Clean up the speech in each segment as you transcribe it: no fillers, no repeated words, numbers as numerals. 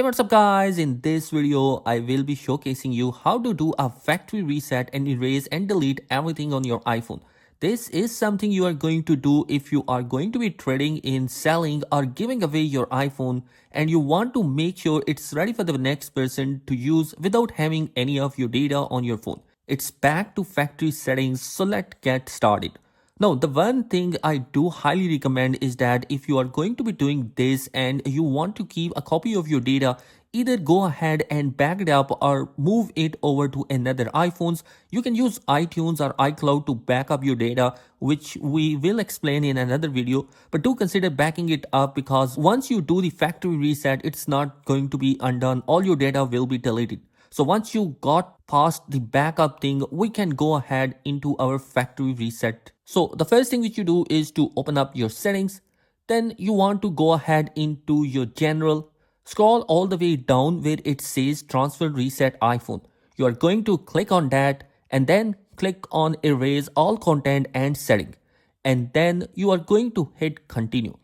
Hey, what's up guys? In this video, I will be showcasing you how to do a factory reset and erase and delete everything on your iPhone. This is something you are going to do if you are going to be trading in selling or giving away your iPhone and you want to make sure it's ready for the next person to use without having any of your data on your phone. It's back to factory settings, so let's get started. Now, the one thing I do highly recommend is that if you are going to be doing this and you want to keep a copy of your data, either go ahead and back it up or move it over to another iPhones. You can use iTunes or iCloud to back up your data, which we will explain in another video. But do consider backing it up because once you do the factory reset, it's not going to be undone. All your data will be deleted. So once you got past the backup thing, we can go ahead into our factory reset. So the first thing which you do is to open up your settings. Then you want to go ahead into your general. Scroll all the way down where it says transfer reset iPhone. You are going to click on that and then click on erase all content and setting. And then you are going to hit continue.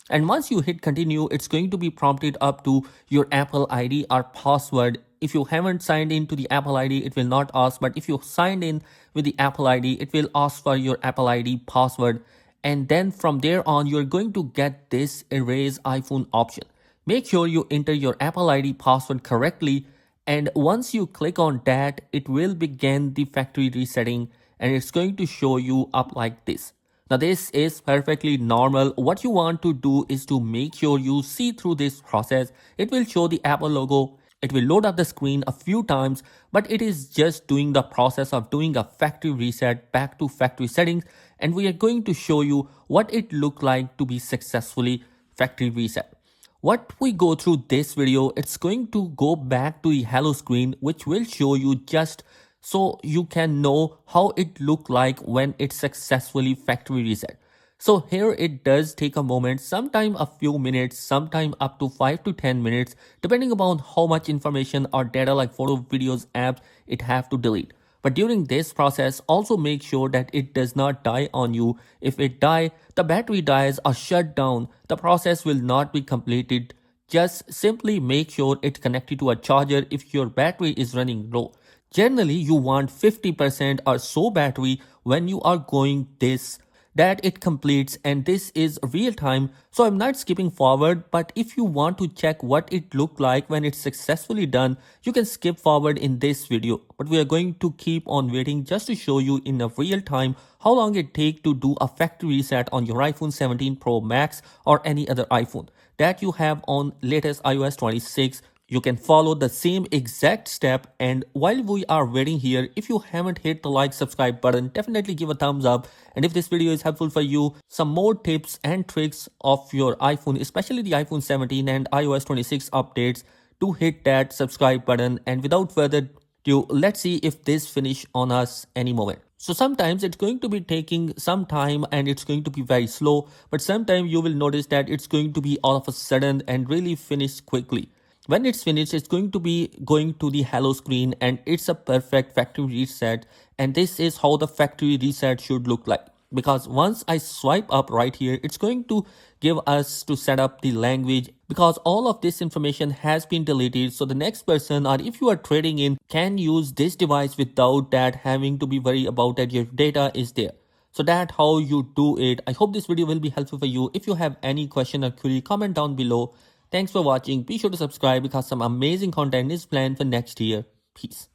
And once you hit continue, it's going to be prompted up to your Apple ID or password. If you haven't signed in to the Apple ID, it will not ask. But if you signed in with the Apple ID, it will ask for your Apple ID password. And then from there on, you're going to get this erase iPhone option. Make sure you enter your Apple ID password correctly. And once you click on that, it will begin the factory resetting and it's going to show you up like this. Now this is perfectly normal. What you want to do is to make sure you see through this process. It will show the Apple logo. It will load up the screen a few times, but it is just doing the process of doing a factory reset back to factory settings. And we are going to show you what it looked like to be successfully factory reset. What we go through this video, it's going to go back to the hello screen, which will show you just so you can know how it looked like when it successfully factory reset. So here it does take a moment, sometime a few minutes, sometime up to 5 to 10 minutes, depending upon how much information or data like photo, videos, apps it have to delete. But during this process, also make sure that it does not die on you. If it die, the battery dies or shut down, the process will not be completed. Just simply make sure it's connected to a charger if your battery is running low. Generally, you want 50% or so battery when you are going this that it completes, and this is real time, so I'm not skipping forward. But if you want to check what it looked like when it's successfully done, you can skip forward in this video. But we are going to keep on waiting just to show you in a real time how long it takes to do a factory reset on your iPhone 17 Pro Max or any other iPhone that you have on latest iOS 26. You can follow the same exact step, and while we are waiting here, if you haven't hit the like subscribe button, definitely give a thumbs up. And if this video is helpful for you, some more tips and tricks of your iPhone, especially the iPhone 17 and iOS 26 updates, do hit that subscribe button. And without further ado, let's see if this finish on us any moment. So sometimes it's going to be taking some time and it's going to be very slow, but sometimes you will notice that it's going to be all of a sudden and really finish quickly. When it's finished, it's going to be going to the hello screen and it's a perfect factory reset. And this is how the factory reset should look like. Because once I swipe up right here, it's going to give us to set up the language because all of this information has been deleted. So the next person, or if you are trading in, can use this device without that having to be worried about that your data is there. So that's how you do it. I hope this video will be helpful for you. If you have any question or query, comment down below. Thanks for watching. Be sure to subscribe because some amazing content is planned for next year. Peace.